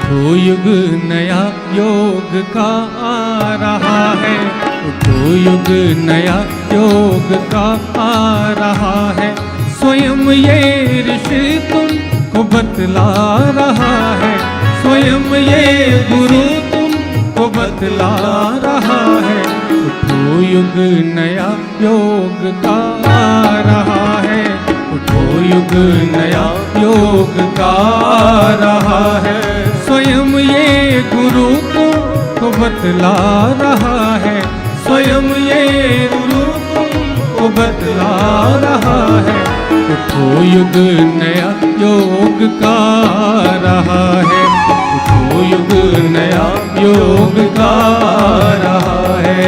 उठो युग नया योग का आ रहा है, उठो युग नया योग का आ रहा है। स्वयं ये ऋषि तुमको बतला रहा है, स्वयं ये गुरु तुमको बतला रहा है। उठो युग नया योग का आ रहा है, उठो युग नया योग का आ रहा है। स्वयं ये गुरु तुमको बतला रहा है, स्वयं ये गुरु तुमको बतला रहा है। उठो युग नया योग का आ रहा है, उठो युग नया योग का आ रहा है।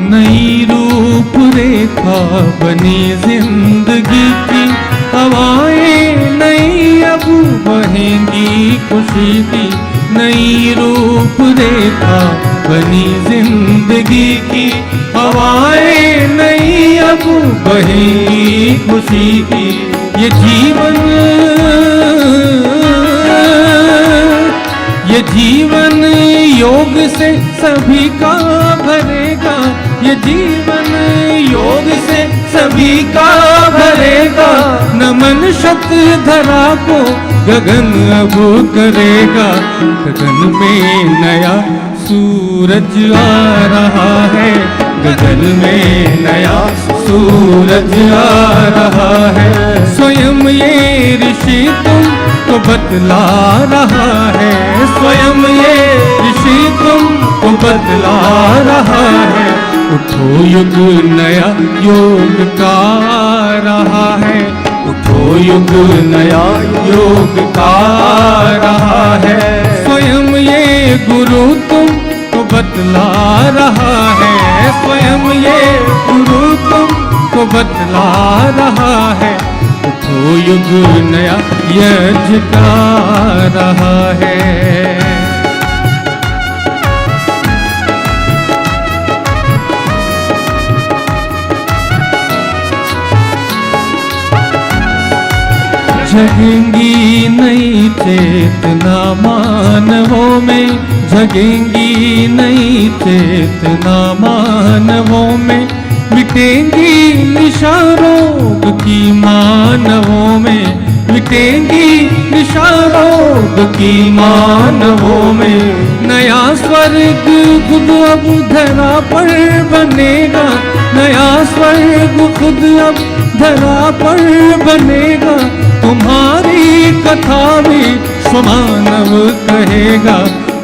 नई रूपरेखा बनी जिंदगी की, हवाएं नई अब बहेंगी खुशी की। नई रूपरेखा बनी जिंदगी की, हवाएं नई अब बहेंगी खुशी की। ये जीवन योग से सभी का भरेगा, ये जीवन योग से सभी का भरेगा। नमन शत धरा को गगन अब करेगा, गगन में नया सूरज आ रहा है, गगन में नया सूरज आ रहा है। स्वयं ये ऋषि तुमको बतला रहा है, स्वयं ये ऋषि तुमको बतला रहा है। उठो युग नया योग का आ रहा है, उठो युग नया योग का आ रहा है। स्वयं ये गुरु तुमको बतला रहा है, स्वयं ये गुरु तुमको बतला रहा है। उठो युग नया यज्ञ का आ रहा है। जगेंगी नई चेतना मानवों में, जगेंगी नई चेतना मानवों में। मिटेंगी निशा रोग की मानवों में, मिटेंगी निशा रोग की मानवों में। नया स्वर्ग खुद अब धरा पर बनेगा, नया स्वर्ग खुद अब धरा पर बनेगा। तुम्हारी कथा भी स्वमानव कहेगा।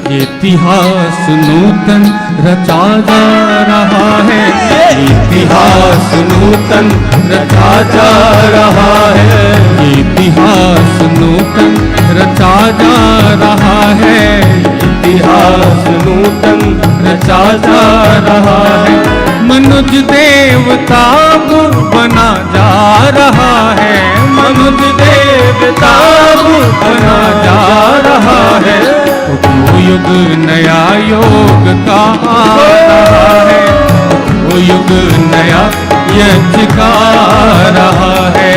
ये इतिहास नूतन रचा जा रहा है, इतिहास नूतन रचा जा रहा है, इतिहास नूतन रचा जा रहा है, इतिहास नूतन रचा जा रहा है। मनुज देवता बना जा रहा है, मनुज देवता बना जा रहा है। उठो युग नया योग का आ रहा है, उठो युग नया यज्ञ का आ रहा है।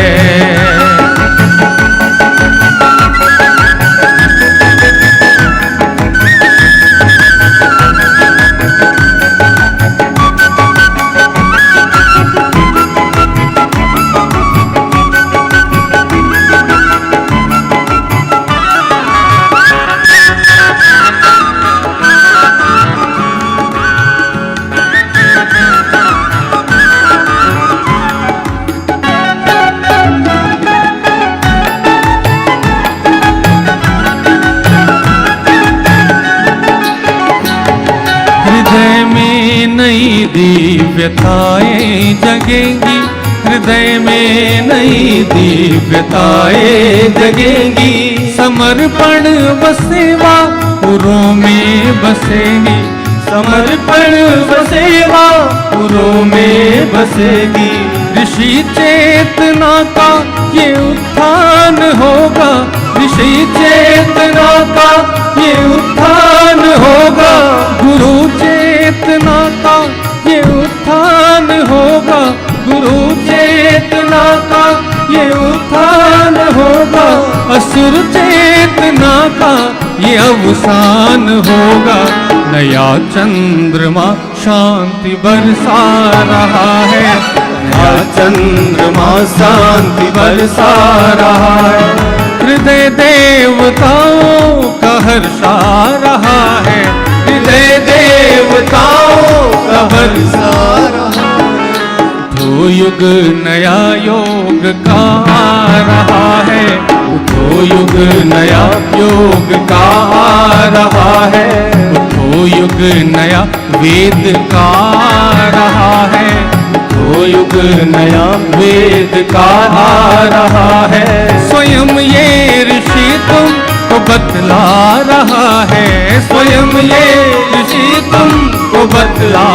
नई दिव्यताएं जगेंगी, हृदय में नई दिव्यताएं जगेंगी। समर्पण व सेवा पुरों में बसेगी, समर्पण व सेवा पुरों में बसेगी। ऋषि चेतना का ये उत्थान होगा, ऋषि चेतना का ये उत्थान होगा, गुरु चेतना का ये उत्थान होगा, गुरु चेतना का ये उत्थान होगा, असुर चेतना का ये अवसान होगा। नया चंद्रमा शांति बरसा रहा है, नया चंद्रमा शांति बरसा रहा है, हृदय देवताओं का हर्षा रहा है, हृदय देवताओं का हर्षा रहा है। तो युग नया योग का आ रहा है, तो युग नया योग का आ रहा है, तो युग नया वेद का आ रहा है, तो युग नया वेद का आ रहा है। स्वयं ये ऋषि तुमको बतला रहा है, स्वयं ये ऋषि तुमको बतला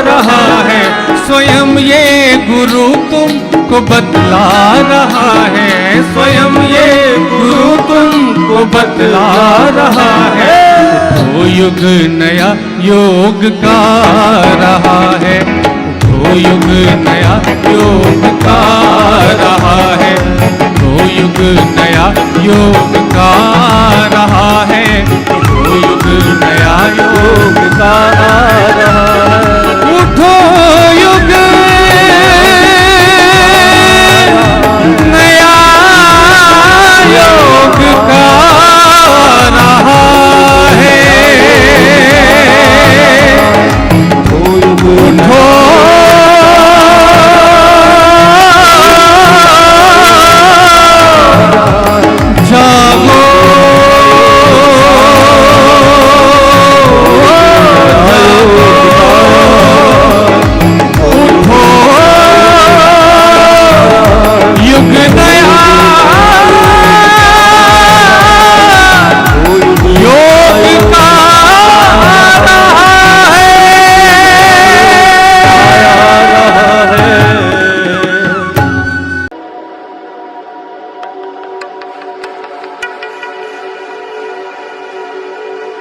रहा है, स्वयं ये गुरु तुमको बतला रहा है, स्वयं ये गुरु तुमको बतला रहा है। तो युग नया योग का रहा है, तो युग नया योग का रहा है, तो युग नया योग का रहा है,